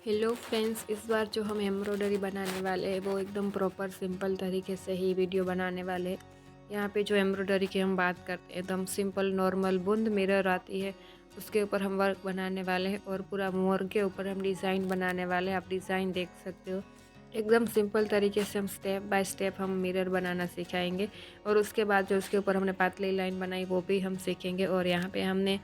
Hello friends, इस बार जो हम एम्ब्रॉयडरी बनाने वाले हैं वो एकदम प्रॉपर सिंपल तरीके से ही वीडियो बनाने वाले हैं। यहाँ पे जो एम्ब्रॉयडरी की हम बात करते हैं एकदम सिंपल नॉर्मल बूंद मिरर आती है, उसके ऊपर हम वर्क बनाने वाले हैं और पूरा मोर के ऊपर हम डिज़ाइन बनाने वाले हैं। आप डिज़ाइन देख सकते हो। एकदम सिंपल तरीके से हम स्टेप बाय स्टेप हम मिरर बनाना सिखाएंगे और उसके बाद जो उसके ऊपर हमने पतली लाइन बनाई वो भी हम सीखेंगे। और यहाँ पे हमने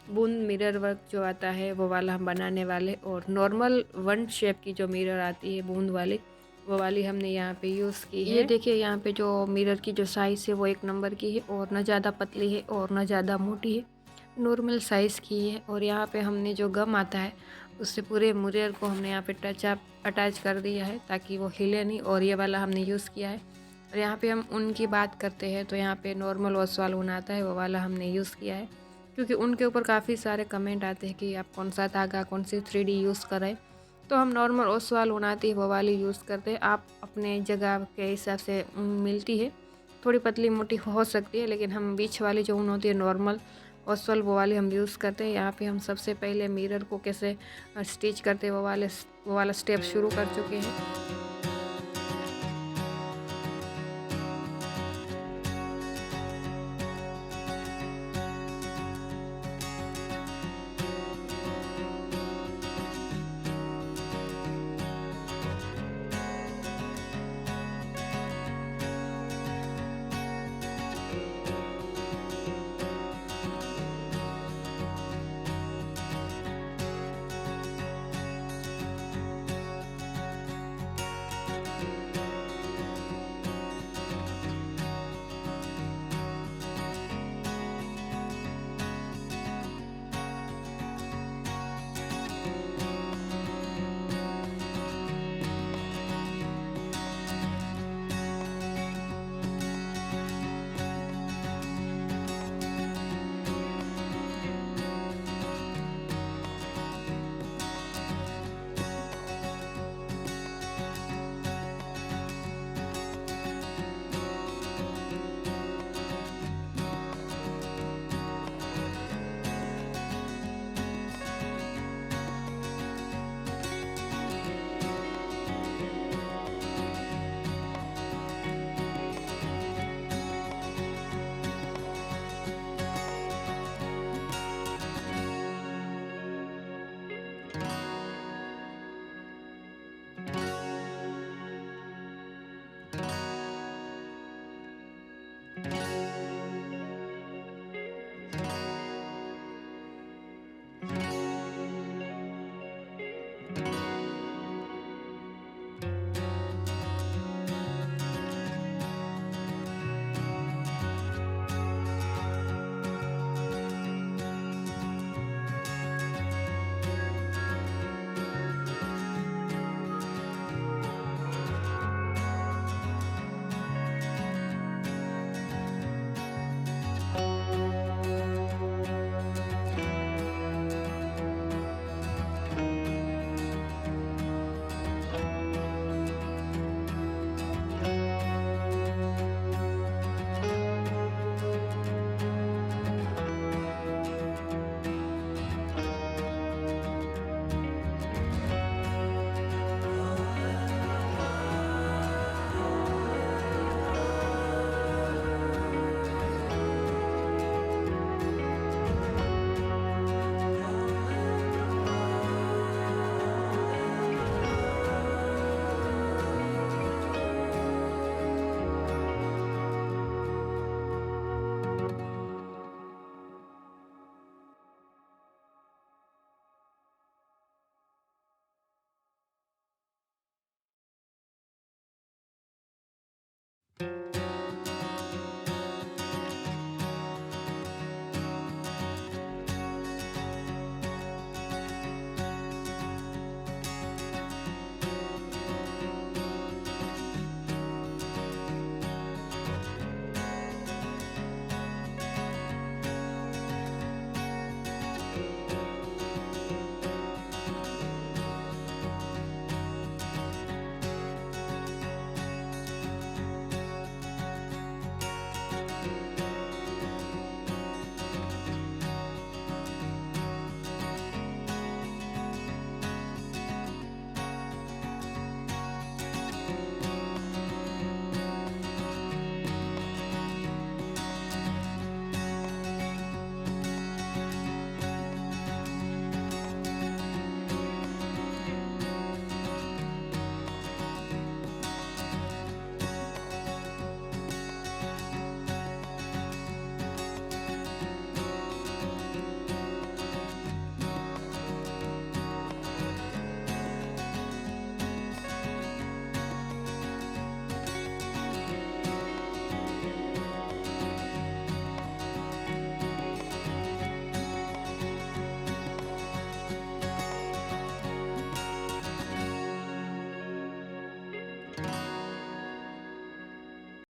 बूंद मिरर वर्क जो आता है वो वाला हम बनाने वाले, और नॉर्मल वन शेप की जो मिरर आती है बूंद वाली वो वाली हमने यहाँ पे यूज़ की है। ये देखिए यहाँ पे जो मिरर की जो साइज़ है वो 1 नंबर की है और न ज़्यादा पतली है और न ज़्यादा मोटी है, नॉर्मल साइज़ की है। और यहाँ पे हमने जो गम आता है उससे पूरे मिरर को हमने यहाँ पे अटैच कर दिया है ताकि वो हिले नहीं, और ये वाला हमने यूज़ किया है। और यहाँ पे हम ऊन की बात करते हैं तो यहाँ पे नॉर्मल ओसवाल ऊन आता है वो वाला हमने यूज़ किया है, क्योंकि उनके ऊपर काफ़ी सारे कमेंट आते हैं कि आप कौन सा धागा कौन सी 3D यूज़ करें, तो हम नॉर्मल ओसवाल ऊन आती है वो वाली यूज़ करते हैं। आप अपने जगह के हिसाब से ऊन मिलती है, थोड़ी पतली मोटी हो सकती है, लेकिन हम बीच वाली जो ऊन होती है नॉर्मल ओसवाल वो वाली हम यूज़ करते हैं। यहाँ पे हम सबसे पहले मिरर को कैसे स्टिच करते हैं वो वाला स्टेप शुरू कर चुके हैं।